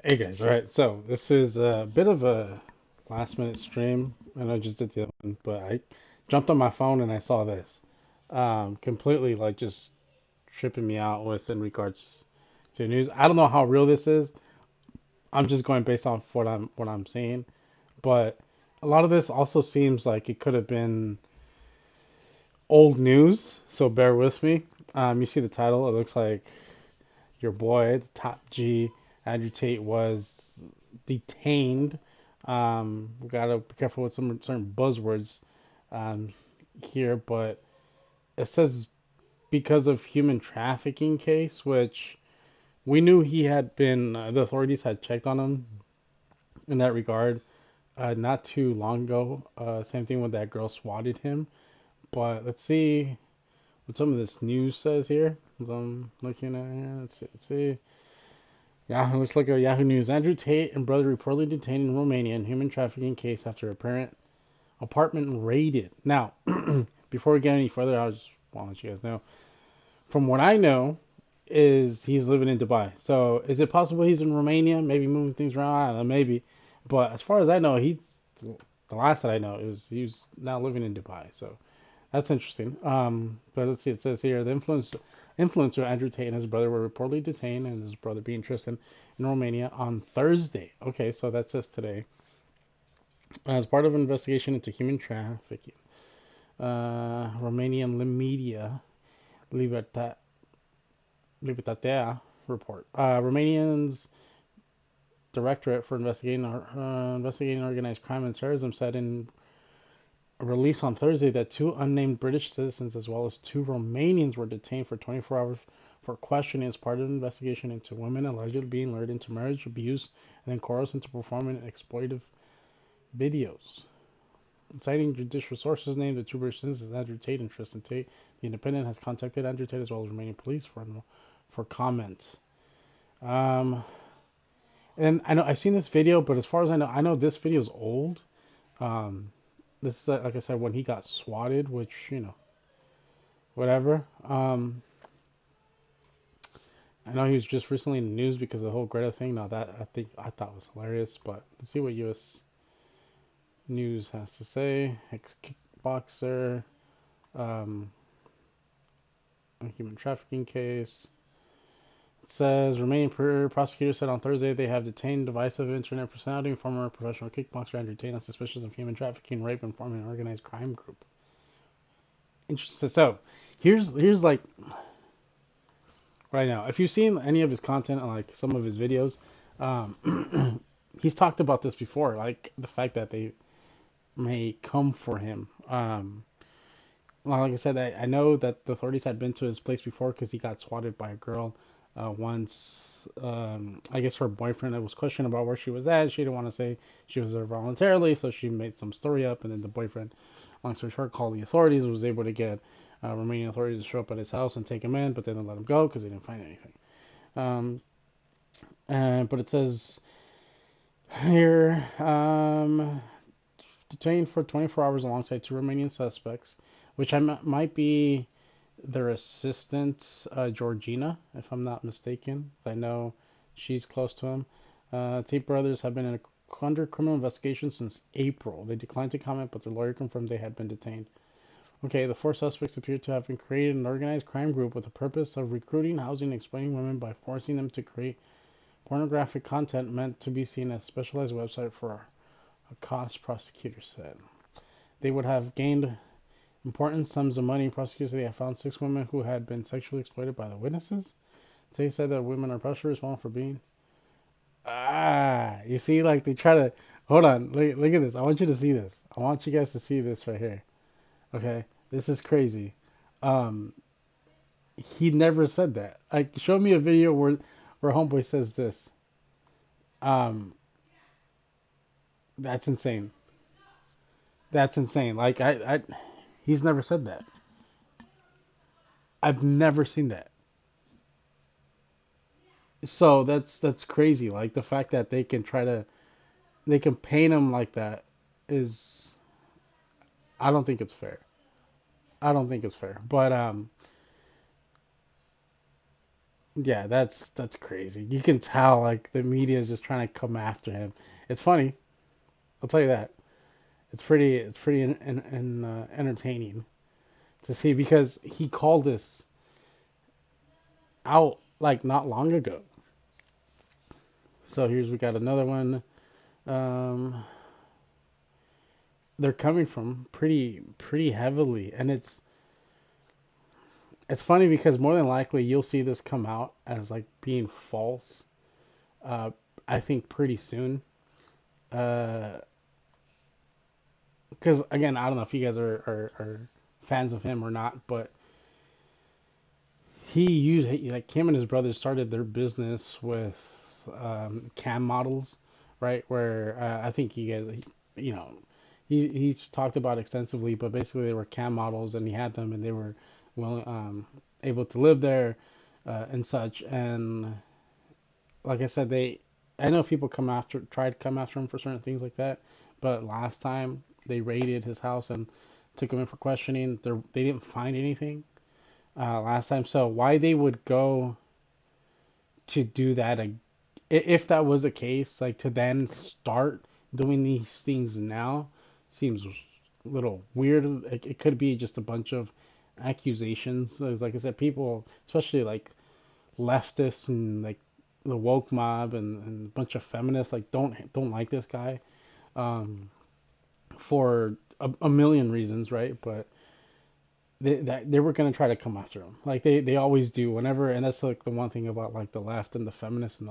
Hey guys, all right. So this is a bit of a last minute stream, and I just did the other one, but I jumped on my phone and I saw this. Completely like just tripping me out with in regards to news. I don't know how real this is. I'm just going based off what I'm seeing, but a lot of this also seems like it could have been old news. So bear with me. You see the title. It looks like your boy, the top G, Andrew Tate was detained. We gotta be careful with some certain buzzwords um, here, but it says because of human trafficking case, which we knew he had been, the authorities had checked on him in that regard not too long ago. Same thing when that girl swatted him. But let's see what some of this news says here. As I'm looking at here, let's see. Yeah, let's look at Yahoo News. Andrew Tate and brother reportedly detained in Romania in human trafficking case after apparent apartment raided. Now, before we get any further, I just want to let you guys know. From what I know, is he's living in Dubai. So is it possible he's in Romania, maybe moving things around? I don't know, maybe. But as far as I know, he's the last that I know is he's now living in Dubai. So that's interesting. But let's see. It says here the influencer Andrew Tate and his brother were reportedly detained, and his brother being Tristan in Romania on Thursday. Okay, so that says today as part of an investigation into human trafficking. Romanian media Liberta, Libertatea report. Romanians Directorate for investigating organized crime and terrorism said in a release on Thursday that two unnamed British citizens as well as two Romanians were detained for 24 hours for questioning as part of an investigation into women allegedly being lured into marriage, abuse, and then coerced into performing exploitive videos. Citing judicial sources named the two British citizens Andrew Tate and Tristan Tate, the Independent has contacted Andrew Tate as well as Romanian police for comment. Um, and I know I've seen this video, but as far as I know this video is old. Um, this is like I said when he got swatted, which whatever. I know he was just recently in the news because of the whole Greta thing. Now that I thought was hilarious, but let's see what U.S. News has to say. Ex-kickboxer, um, a human trafficking case. It says Romanian prosecutor said on Thursday they have detained divisive internet personality and former professional kickboxer Andrew Tate on suspicions of human trafficking, rape, and forming an organized crime group. Interesting. So here's like right now. If you've seen any of his content, like some of his videos, he's talked about this before, like the fact that they may come for him. Well, like I said, I know that the authorities had been to his place before because he got swatted by a girl once. I guess her boyfriend was questioning about where she was at. She didn't want to say she was there voluntarily, so she made some story up, and then the boyfriend, long story short, called the authorities. Was able to get Romanian authorities to show up at his house and take him in, but they didn't let him go because they didn't find anything. Um, but it says here, detained for 24 hours alongside two Romanian suspects, which might be their assistant, Georgina, if I'm not mistaken. I know she's close to him. Tate brothers have been under criminal investigation since April. They declined to comment, but their lawyer confirmed they had been detained. Okay, the four suspects appear to have been created an organized crime group with the purpose of recruiting, housing, and exploiting women by forcing them to create pornographic content meant to be seen as a specialized website for a cost, prosecutors said. They would have gained important sums of money. Prosecutors say they have found six women who had been sexually exploited by the witnesses. They said that women are partially responsible for being. You see, like they try to. Hold on, look at this. I want you to see this. I want you guys to see this right here. Okay, this is crazy. Um, he never said that. Like, show me a video where Homeboy says this. Um, that's insane. That's insane. Like he's never said that. I've never seen that. So that's crazy. Like the fact that they can paint him like that is I don't think it's fair. I don't think it's fair. But Yeah, that's crazy. You can tell like the media is just trying to come after him. It's funny, I'll tell you that. It's pretty entertaining to see because he called this out like not long ago. So we got another one. Um, they're coming from pretty heavily, and it's funny because more than likely you'll see this come out as like being false. Uh, I think pretty soon. Uh, because again, I don't know if you guys are fans of him or not, but like him and his brothers started their business with cam models, right? Where I think you guys, you know, he's talked about extensively, but basically they were cam models, and he had them, and they were well able to live there and such. And like I said, I know people tried to come after him for certain things like that, but last time they raided his house and took him in for questioning, they didn't find anything last time. So why they would go to do that, if that was the case, like to then start doing these things now, seems a little weird. It could be just a bunch of accusations. Like I said, people, especially like leftists and like the woke mob and a bunch of feminists, like don't like this guy um, for a million reasons, right? But they were gonna try to come after him, like they always do whenever, and that's like the one thing about like the left and the feminists and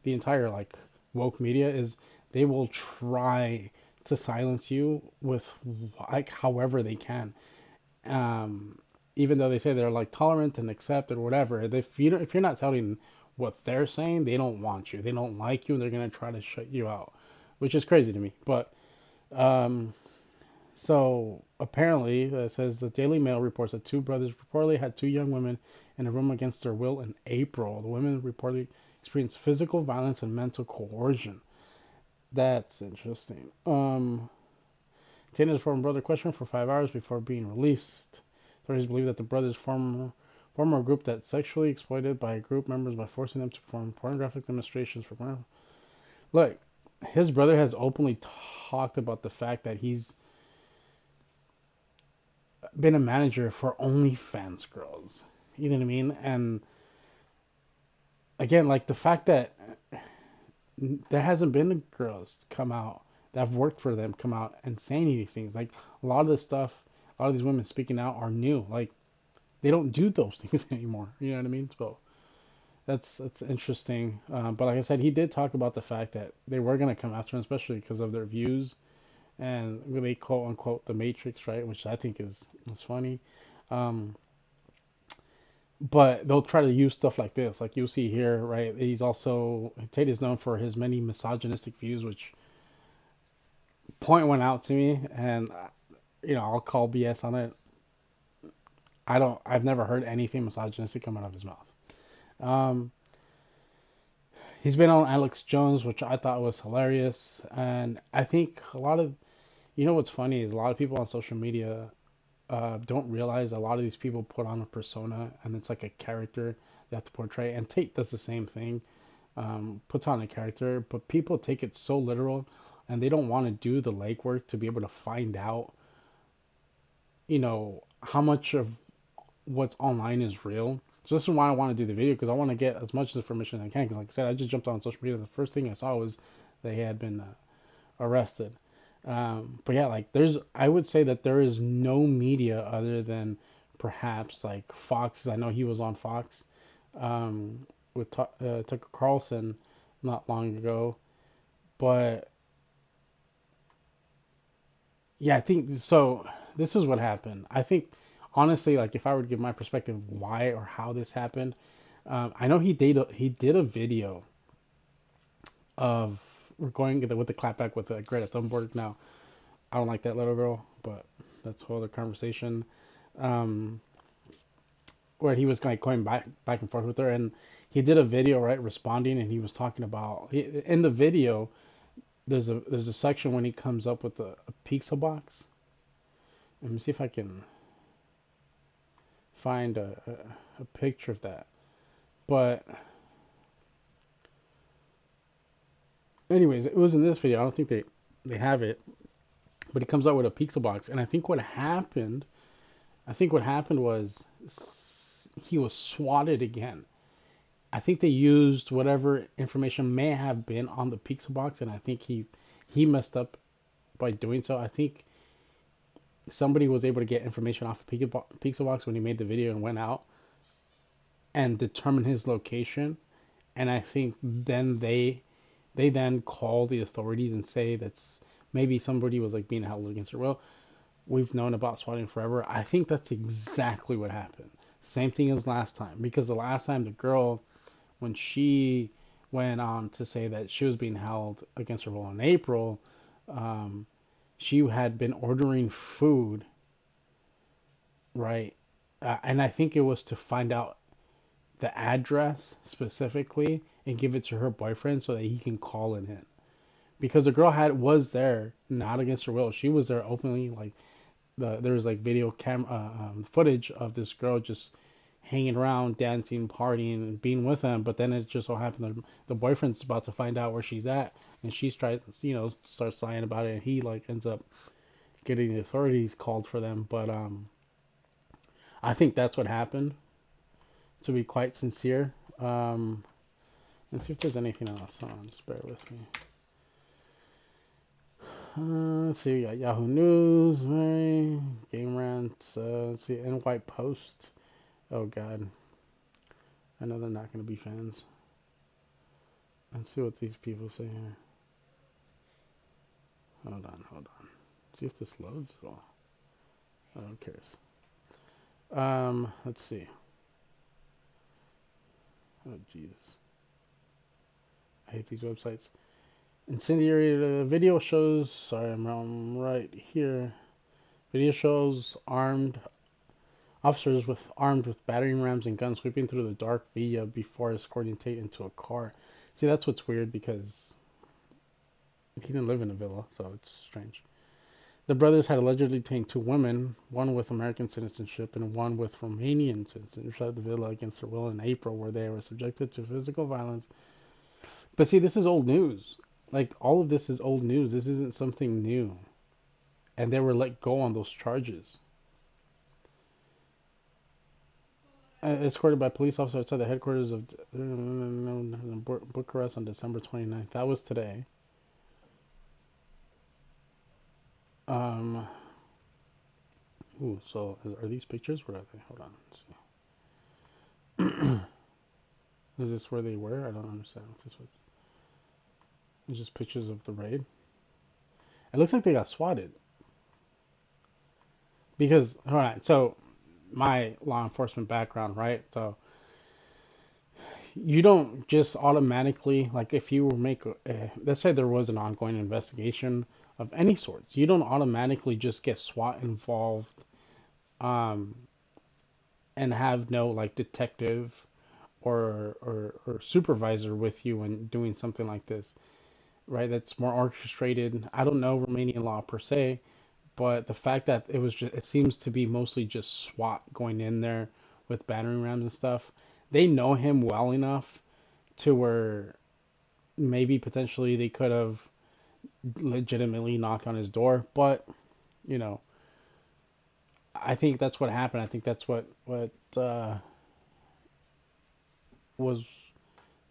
the entire like woke media is they will try to silence you with like however they can. Um, Even though they say they're like tolerant and accept or whatever, if you're not telling what they're saying, they don't want you, they don't like you, and they're gonna try to shut you out, which is crazy to me. But um, so apparently, it says the Daily Mail reports that two brothers reportedly had two young women in a room against their will in April. The women reportedly experienced physical violence and mental coercion. That's interesting. Tate's former brother questioned for 5 hours before being released. Authorities believe that the brothers form a group that sexually exploited by group members by forcing them to perform pornographic demonstrations for porn. Look, his brother has openly talked about the fact that he's been a manager for OnlyFans girls. You know what I mean? And again, like the fact that there hasn't been girls come out that have worked for them come out and saying these things. Like a lot of this stuff, a lot of these women speaking out are new. Like they don't do those things anymore. You know what I mean? So that's interesting. But like I said, he did talk about the fact that they were gonna come after him, especially because of their views and they quote unquote the Matrix, right? Which I think is funny. Um, but they'll try to use stuff like this, like you'll see here, right? Tate is known for his many misogynistic views, which point went out to me, and I'll call BS on it. I've never heard anything misogynistic come out of his mouth. Um, he's been on Alex Jones, which I thought was hilarious, and I think what's funny is a lot of people on social media don't realize a lot of these people put on a persona, and it's like a character they have to portray. And Tate does the same thing, puts on a character, but people take it so literal, and they don't want to do the legwork to be able to find out, how much of what's online is real. So this is why I want to do the video, because I want to get as much information as I can. Because like I said, I just jumped on social media. The first thing I saw was they had been arrested. But yeah, like I would say that there is no media other than perhaps like Fox. I know he was on Fox with Tucker Carlson not long ago. But yeah, I think so. This is what happened. I think honestly, like if I were to give my perspective why or how this happened, I know he did a video of we're going with the clapback with Greta Thunberg. Now I don't like that little girl, but that's a whole other conversation. Um, where he was like going back and forth with her, and he did a video right responding, and he was talking about in the video. There's a section when he comes up with a pizza box. Let me see if I can find a picture of that. But anyways, it was in this video. I don't think they have it, but he comes out with a pizza box, and I think what happened was he was swatted again. I think they used whatever information may have been on the pizza box, and I think he messed up by doing so. I think somebody was able to get information off of pizza box when he made the video and went out and determine his location. And I think then they then call the authorities and say that's maybe somebody was like being held against their will. We've known about swatting forever. I think that's exactly what happened. Same thing as last time, because the last time the girl, when she went on to say that she was being held against her will in April, um, she had been ordering food, right? And I think it was to find out the address specifically and give it to her boyfriend so that he can call it in. Because the girl was there, not against her will. She was there openly, like there was like video camera footage of this girl just hanging around, dancing, partying, and being with him. But then it just so happened that the boyfriend's about to find out where she's at, and she's trying, starts lying about it, and he like ends up getting the authorities called for them. But I think that's what happened. To be quite sincere, let's see if there's anything else. Hold on, just bear with me. Let's see, we got Yahoo News, right? Game Rant, let's see, and White Post. Oh God, I know they're not going to be fans. Let's see what these people say here. Hold on. See if this loads at all. Oh, who cares? Let's see. Oh Jesus, I hate these websites. Incendiary video shows. Sorry, I'm right here. Video shows armed officers armed with battering rams and guns sweeping through the dark villa before escorting Tate into a car. See, that's what's weird because he didn't live in a villa, so it's strange. The brothers had allegedly detained two women, one with American citizenship and one with Romanian citizenship, inside the villa against their will in April, where they were subjected to physical violence. But see, this is old news. Like, all of this is old news. This isn't something new. And they were let go on those charges. Escorted by police officers outside the headquarters of Bucharest on December 29th. That was today. Um, so are these pictures? Where are they? Hold on. Let's see. Is this where they were? I don't understand. What's this? It's just pictures of the raid. It looks like they got swatted. Because, alright, so my law enforcement background, right? So you don't just automatically, like if you make, let's say there was an ongoing investigation of any sorts, you don't automatically just get SWAT involved um, and have no like detective or supervisor with you when doing something like this, right? That's more orchestrated. I don't know Romanian law per se, but the fact that it seems to be mostly just SWAT going in there with battering rams and stuff. They know him well enough to where maybe potentially they could have legitimately knocked on his door, but you know, I think that's what happened. I think that's what was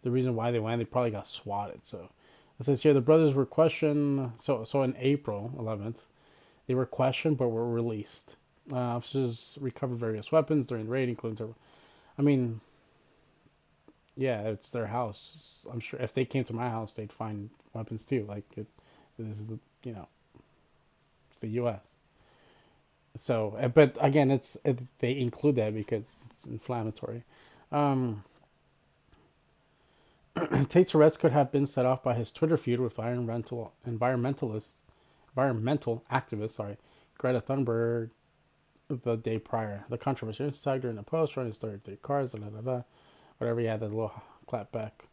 the reason why they went. They probably got swatted. So it says here the brothers were questioned. So in April 11th, they were questioned but were released. Officers recovered various weapons during the raid, including. I mean, yeah, it's their house. I'm sure if they came to my house, they'd find weapons too. Like this is it's the U.S. So, but again, they include that because it's inflammatory. Um, Tate's arrest could have been set off by his Twitter feud with environmental activist, Greta Thunberg, the day prior. The controversy tagged during the post, running his 33 cars, whatever. He had that little clap back.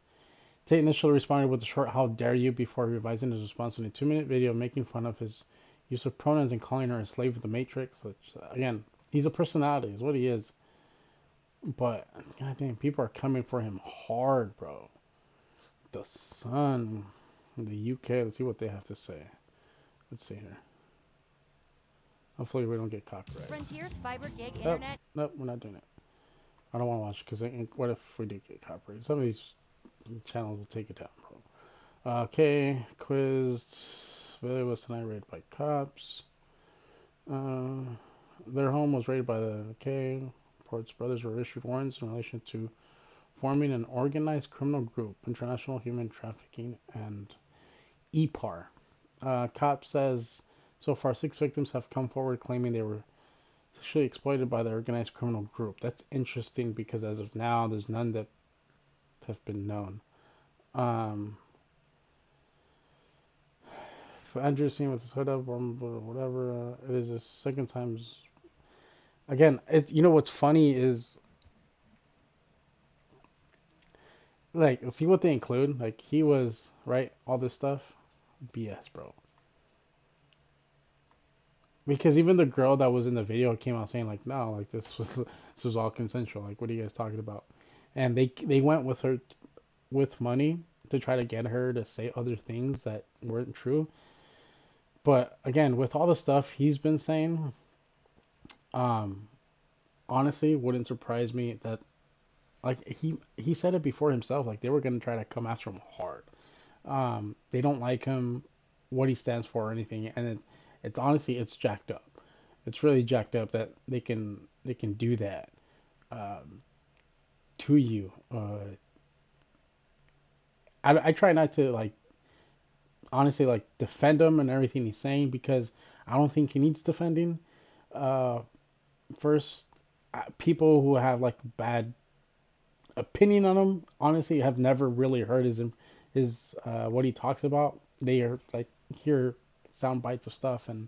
Tate initially responded with a short "How dare you" before revising his response in a 2-minute video making fun of his use of pronouns and calling her a slave of the Matrix. Which, again, he's a personality, is what he is. But goddamn, people are coming for him hard, bro. The Sun, the UK. Let's see what they have to say. Let's see here. Hopefully we don't get copyright. Frontier's fiber gig Oh, internet. nope, we're not doing it. I don't want to watch it because what if we do get copyright? Some of these channels will take it down, bro. Okay, quizzed. Billy was tonight raided by cops. Uh, their home was raided by the okay. Port's brothers were issued warrants in relation to forming an organized criminal group, international human trafficking, and EPAR. Cop says so far 6 victims have come forward claiming they were sexually exploited by the organized criminal group. That's interesting because as of now, there's none that have been known. Um, Andrew seen with his hood up or whatever. It is the second time. Again, you know what's funny is like see what they include. Like he was right, all this stuff, BS, bro. Because even the girl that was in the video came out saying like, no, like this was all consensual. Like, what are you guys talking about? And they went with her with money to try to get her to say other things that weren't true. But again, with all the stuff he's been saying, um, honestly, wouldn't surprise me that like he said it before himself. Like they were gonna try to come after him hard. They don't like him, what he stands for or anything, and it's honestly it's jacked up. It's really jacked up that they can do that um, to you. I try not to like honestly like defend him and everything he's saying because I don't think he needs defending. Uh, first, people who have like bad opinion on him honestly have never really heard his what he talks about. They are like hear sound bites of stuff and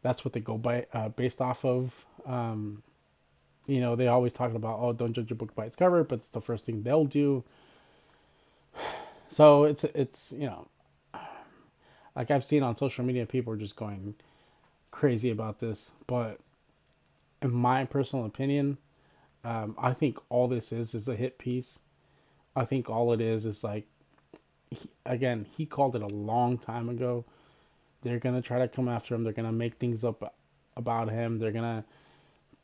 that's what they go by based off of. Um, they always talking about, oh, don't judge a book by its cover, but it's the first thing they'll do. So it's like I've seen on social media, people are just going crazy about this. But in my personal opinion, I think all this is a hit piece. I think all it is like, again, he called it a long time ago. They're gonna try to come after him. They're gonna make things up about him. They're gonna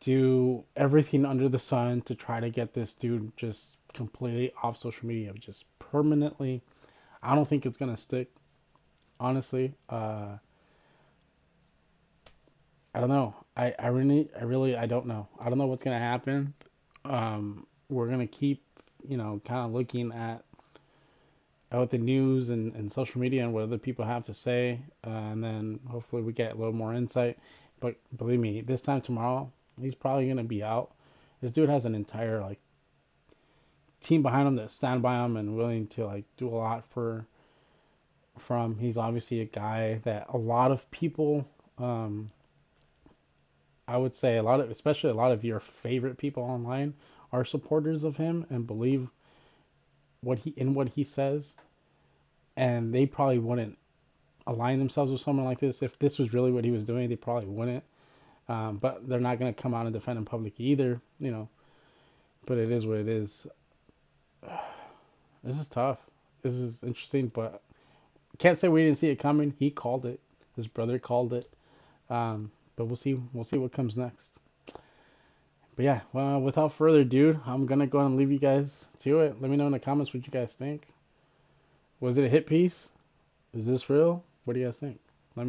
do everything under the sun to try to get this dude just completely off social media, just permanently. I don't think it's gonna stick, honestly. I don't know. I don't know. I don't know what's gonna happen. We're gonna keep, kind of looking at the news and social media and what other people have to say, and then hopefully we get a little more insight. But believe me, this time tomorrow, he's probably gonna be out. This dude has an entire like team behind him that stand by him and willing to like do a lot from. He's obviously a guy that a lot of people, um, I would say especially a lot of your favorite people online are supporters of him and believe what he says, and they probably wouldn't align themselves with someone like this if this was really what he was doing. They probably wouldn't. But they're not gonna come out and defend in public either, But it is what it is. This is tough. This is interesting, but can't say we didn't see it coming. He called it. His brother called it. But we'll see. We'll see what comes next. But yeah, well, without further ado, I'm gonna go and leave you guys to it. Let me know in the comments what you guys think. Was it a hit piece? Is this real? What do you guys think?